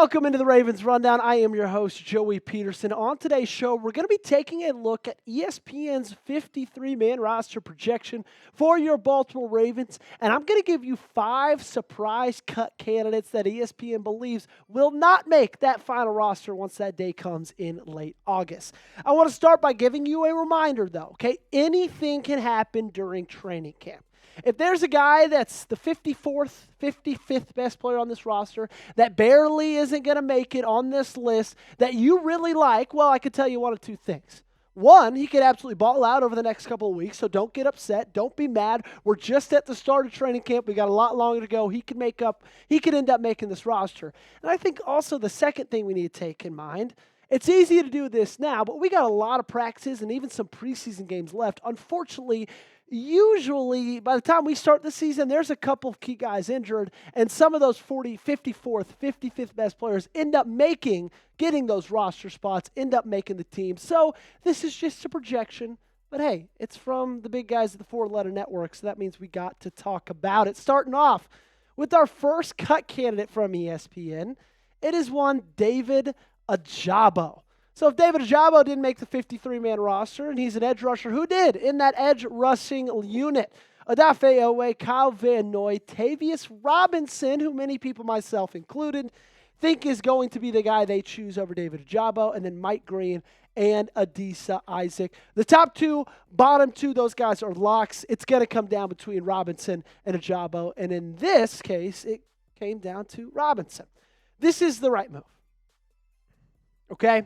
Welcome into the Ravens Rundown. I am your host, Joey Petersen. On today's show, we're going to be taking a look at ESPN's 53-man roster projection for your Baltimore Ravens, and I'm going to give you 5 surprise cut candidates that ESPN believes will not make that final roster once that day comes in late August. I want to start by giving you a reminder, though, okay? Anything can happen during training camp. If there's a guy that's the 54th, 55th best player on this roster that barely isn't going to make it on this list that you really like, well, I could tell you one of two things. One, he could absolutely ball out over the next couple of weeks, so don't get upset. Don't be mad. We're just at the start of training camp. We got a lot longer to go. He could end up making this roster. And I think also the second thing we need to take in mind, it's easy to do this now, but we got a lot of practices and even some preseason games left. Unfortunately, usually, by the time we start the season, there's a couple of key guys injured, and some of those 54th, 55th best players end up getting those roster spots, end up making the team. So this is just a projection, but hey, it's from the big guys at the four-letter network, so that means we got to talk about it. Starting off with our first cut candidate from ESPN, it is one David Ojabo. So if David Ojabo didn't make the 53-man roster, and he's an edge rusher, who did in that edge rushing unit? Odafe Owe, Kyle Van Noy, Tavius Robinson, who many people, myself included, think is going to be the guy they choose over David Ojabo, and then Mike Green and Adisa Isaac. The top two, bottom two, those guys are locks. It's going to come down between Robinson and Ojabo, and in this case, it came down to Robinson. This is the right move. Okay?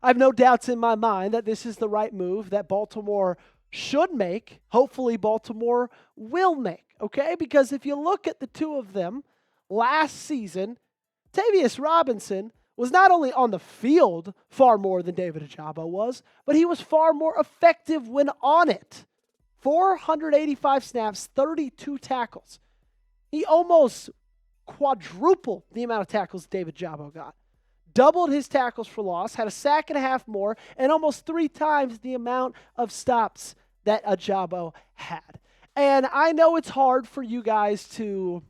I have no doubts in my mind that this is the right move that Baltimore should make. Hopefully Baltimore will make, okay? Because if you look at the two of them last season, Tavius Robinson was not only on the field far more than David Ojabo was, but he was far more effective when on it. 485 snaps, 32 tackles. He almost quadrupled the amount of tackles David Ojabo got. Doubled his tackles for loss, had a sack and a half more, and almost 3 times the amount of stops that Ojabo had. And I know it's hard for you guys to,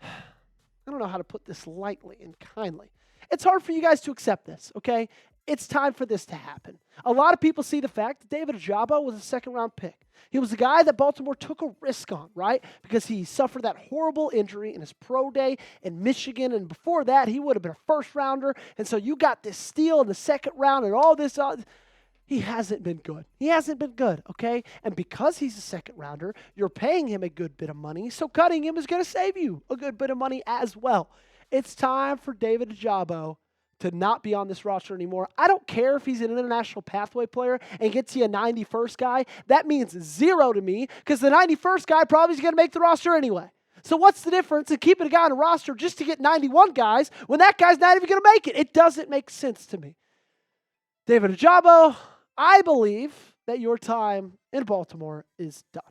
I don't know how to put this lightly and kindly. It's hard for you guys to accept this, okay? It's time for this to happen. A lot of people see the fact that David Ojabo was a second-round pick. He was a guy that Baltimore took a risk on, right? Because he suffered that horrible injury in his pro day in Michigan, and before that, he would have been a first-rounder, and so you got this steal in the second round and all this. He hasn't been good. He hasn't been good, okay? And because he's a second-rounder, you're paying him a good bit of money, so cutting him is going to save you a good bit of money as well. It's time for David Ojabo to not be on this roster anymore. I don't care if he's an international pathway player and gets you a 91st guy. That means 0 to me because the 91st guy probably is going to make the roster anyway. So what's the difference in keeping a guy on a roster just to get 91 guys when that guy's not even going to make it? It doesn't make sense to me. David Ojabo, I believe that your time in Baltimore is done.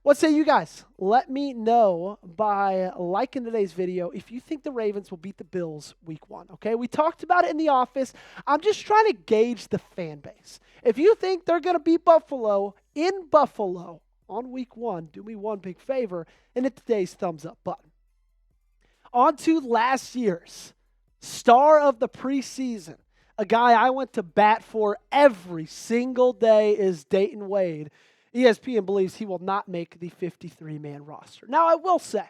What say you guys? Let me know by liking today's video if you think the Ravens will beat the Bills week 1, okay? We talked about it in the office. I'm just trying to gauge the fan base. If you think they're going to beat Buffalo in Buffalo on week 1, do me one big favor and hit today's thumbs up button. On to last year's star of the preseason, a guy I went to bat for every single day is Dayton Wade. ESPN believes he will not make the 53-man roster. Now, I will say,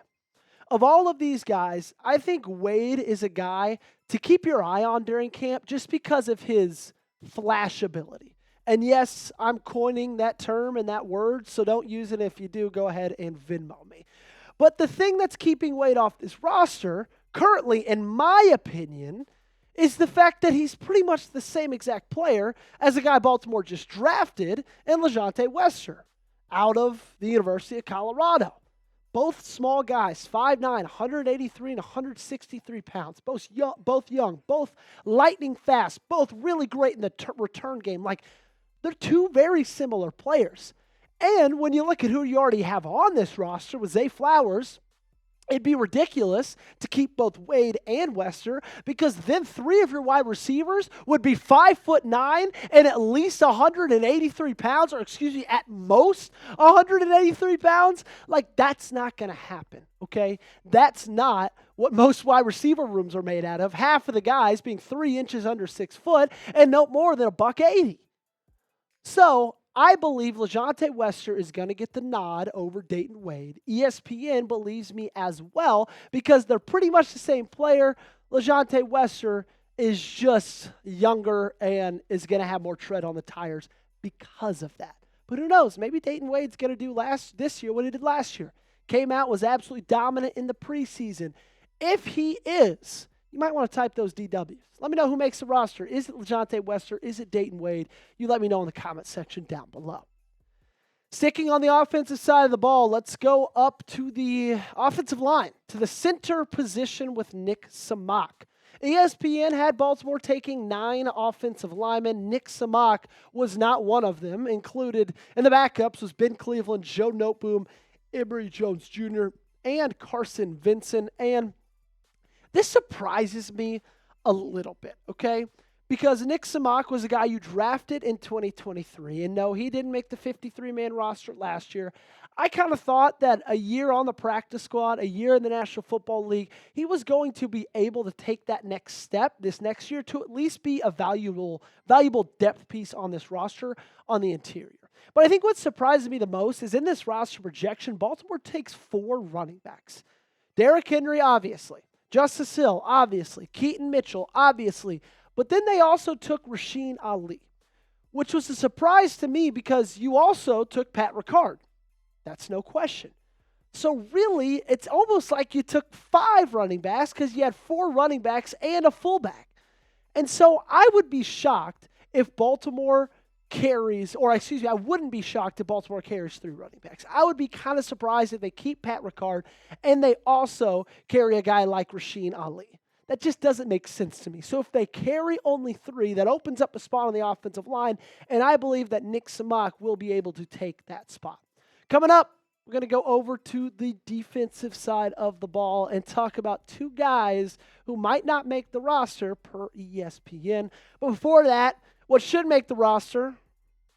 of all of these guys, I think Wade is a guy to keep your eye on during camp just because of his flash ability. And yes, I'm coining that term and that word, so don't use it. If you do, go ahead and Venmo me. But the thing that's keeping Wade off this roster, currently, in my opinion, is the fact that he's pretty much the same exact player as a guy Baltimore just drafted in LaJohntay Wester out of the University of Colorado. Both small guys, 5'9", 183 and 163 pounds. Both young, both lightning fast, both really great in the return game. Like, they're two very similar players. And when you look at who you already have on this roster with Zay Flowers, it'd be ridiculous to keep both Wade and Wester because then 3 of your wide receivers would be 5'9" and at least 183 pounds, or at most 183 pounds. Like, that's not going to happen, okay? That's not what most wide receiver rooms are made out of, half of the guys being 3 inches under 6 foot and no more than $180. So I believe LeJohntay Wester is going to get the nod over Dayton Wade. ESPN believes me as well because they're pretty much the same player. LeJohntay Wester is just younger and is going to have more tread on the tires because of that. But who knows? Maybe Dayton Wade's going to do this year what he did last year. Came out, was absolutely dominant in the preseason. If he is, you might want to type those DWs. Let me know who makes the roster. Is it LeJohntay Wester? Is it Dayton Wade? You let me know in the comment section down below. Sticking on the offensive side of the ball, let's go up to the offensive line, to the center position with Nick Samak. ESPN had Baltimore taking 9 offensive linemen. Nick Samak was not one of them. Included in the backups was Ben Cleveland, Joe Noteboom, Emory Jones Jr., and Carson Vinson. And this surprises me a little bit, okay? Because Nick Samak was a guy you drafted in 2023. And no, he didn't make the 53-man roster last year. I kind of thought that a year on the practice squad, a year in the National Football League, he was going to be able to take that next step this next year to at least be a valuable depth piece on this roster on the interior. But I think what surprises me the most is in this roster projection, Baltimore takes 4 running backs. Derrick Henry, obviously. Justice Hill, obviously. Keaton Mitchell, obviously. But then they also took Rasheen Ali, which was a surprise to me because you also took Pat Ricard. That's no question. So really, it's almost like you took 5 running backs because you had 4 running backs and a fullback. And so I would be shocked if Baltimore carries, I wouldn't be shocked if Baltimore carries 3 running backs. I would be kind of surprised if they keep Pat Ricard and they also carry a guy like Rasheen Ali. That just doesn't make sense to me. So if they carry only 3, that opens up a spot on the offensive line, and I believe that Nick Samak will be able to take that spot. Coming up, we're going to go over to the defensive side of the ball and talk about 2 guys who might not make the roster per ESPN. But before that, what should make the roster,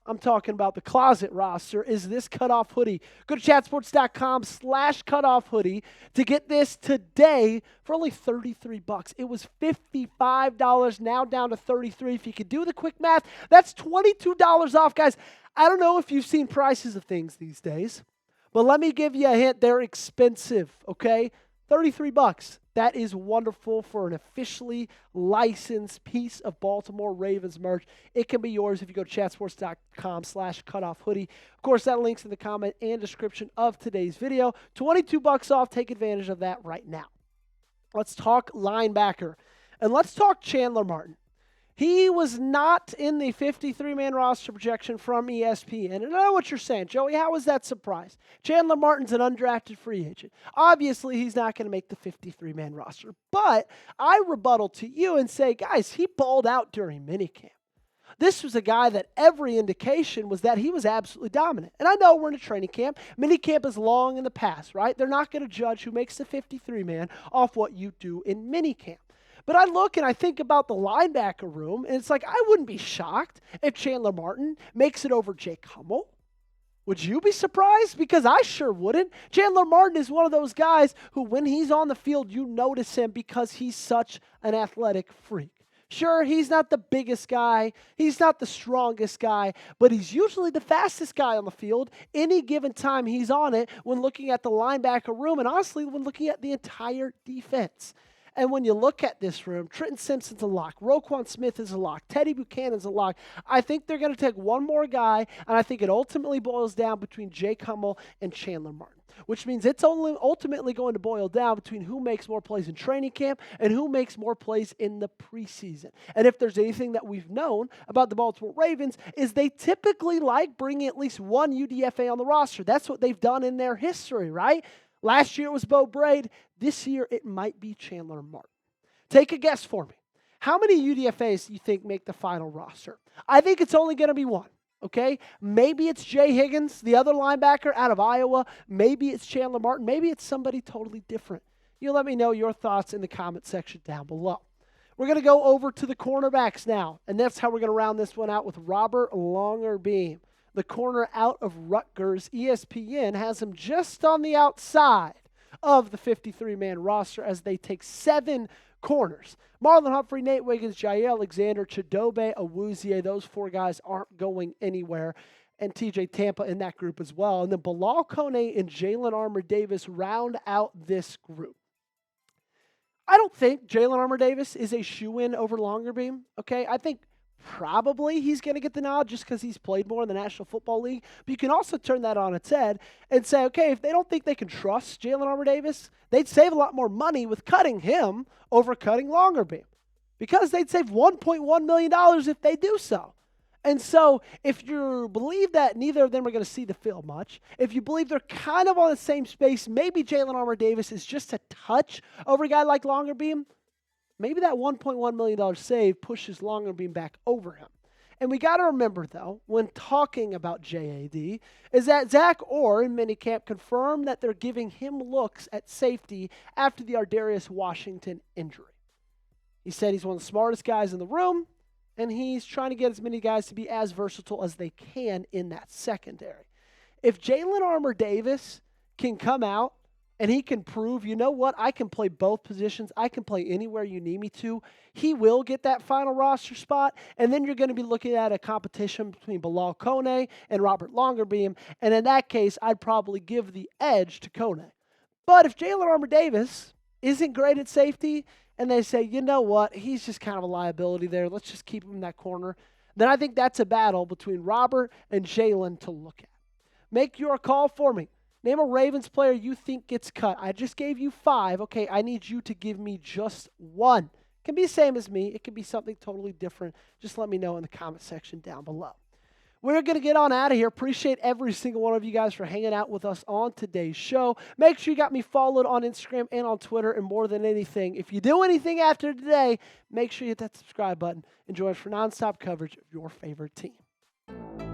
I'm talking about the closet roster, is this cutoff hoodie. Go to chatsports.com/cutoff hoodie to get this today for only $33. It was $55, now down to $33. If you could do the quick math, that's $22 off, guys. I don't know if you've seen prices of things these days, but let me give you a hint. They're expensive, okay? $33. That is wonderful for an officially licensed piece of Baltimore Ravens merch. It can be yours if you go to chatsports.com/cutoff hoodie. Of course, that link's in the comment and description of today's video. $22 off. Take advantage of that right now. Let's talk linebacker, and let's talk Chandler Martin. He was not in the 53-man roster projection from ESPN. And I know what you're saying, Joey. How was that surprise? Chandler Martin's an undrafted free agent. Obviously, he's not going to make the 53-man roster. But I rebuttal to you and say, guys, he balled out during minicamp. This was a guy that every indication was that he was absolutely dominant. And I know we're in a training camp. Minicamp is long in the past, right? They're not going to judge who makes the 53-man off what you do in minicamp. But I look and I think about the linebacker room, and it's like I wouldn't be shocked if Chandler Martin makes it over Jake Hummel. Would you be surprised? Because I sure wouldn't. Chandler Martin is one of those guys who, when he's on the field, you notice him because he's such an athletic freak. Sure, he's not the biggest guy. He's not the strongest guy, but he's usually the fastest guy on the field any given time he's on it when looking at the linebacker room and honestly when looking at the entire defense. And when you look at this room, Trenton Simpson's a lock. Roquan Smith is a lock. Teddy Buchanan's a lock. I think they're going to take one more guy, and I think it ultimately boils down between Jake Hummel and Chandler Martin, which means it's only ultimately going to boil down between who makes more plays in training camp and who makes more plays in the preseason. And if there's anything that we've known about the Baltimore Ravens is they typically like bringing at least one UDFA on the roster. That's what they've done in their history, right? Last year it was Bo Braid. This year it might be Chandler Martin. Take a guess for me. How many UDFAs do you think make the final roster? I think it's only going to be one, okay? Maybe it's Jay Higgins, the other linebacker out of Iowa. Maybe it's Chandler Martin. Maybe it's somebody totally different. You let me know your thoughts in the comment section down below. We're going to go over to the cornerbacks now, and that's how we're going to round this one out with Robert Longerbeam, the corner out of Rutgers. ESPN has him just on the outside of the 53-man roster as they take 7 corners. Marlon Humphrey, Nate Wiggins, Jair Alexander, Chidobe Awuzie, those 4 guys aren't going anywhere. And TJ Tampa in that group as well. And then Bilal Kone and Jalen Armour-Davis round out this group. I don't think Jalen Armour-Davis is a shoo-in over Longerbeam, okay? I think probably he's going to get the nod just because he's played more in the National Football League. But you can also turn that on its head and say, okay, if they don't think they can trust Jalen Armour-Davis, they'd save a lot more money with cutting him over cutting Longerbeam because they'd save $1.1 million if they do so. And so if you believe that neither of them are going to see the field much, if you believe they're kind of on the same space, maybe Jalen Armour-Davis is just a touch over a guy like Longerbeam, maybe that $1.1 million save pushes Longerbeam back over him. And we got to remember, though, when talking about JAD, is that Zach Orr in minicamp confirmed that they're giving him looks at safety after the Ardarius Washington injury. He said he's one of the smartest guys in the room, and he's trying to get as many guys to be as versatile as they can in that secondary. If Jalen Armour-Davis can come out and he can prove, you know what, I can play both positions, I can play anywhere you need me to, he will get that final roster spot, and then you're going to be looking at a competition between Bilal Kone and Robert Longerbeam, and in that case, I'd probably give the edge to Kone. But if Jalen Armour-Davis isn't great at safety, and they say, you know what, he's just kind of a liability there, let's just keep him in that corner, then I think that's a battle between Robert and Jalen to look at. Make your call for me. Name a Ravens player you think gets cut. I just gave you 5. Okay, I need you to give me just 1. It can be the same as me. It can be something totally different. Just let me know in the comment section down below. We're going to get on out of here. Appreciate every single one of you guys for hanging out with us on today's show. Make sure you got me followed on Instagram and on Twitter. And more than anything, if you do anything after today, make sure you hit that subscribe button and join us for nonstop coverage of your favorite team.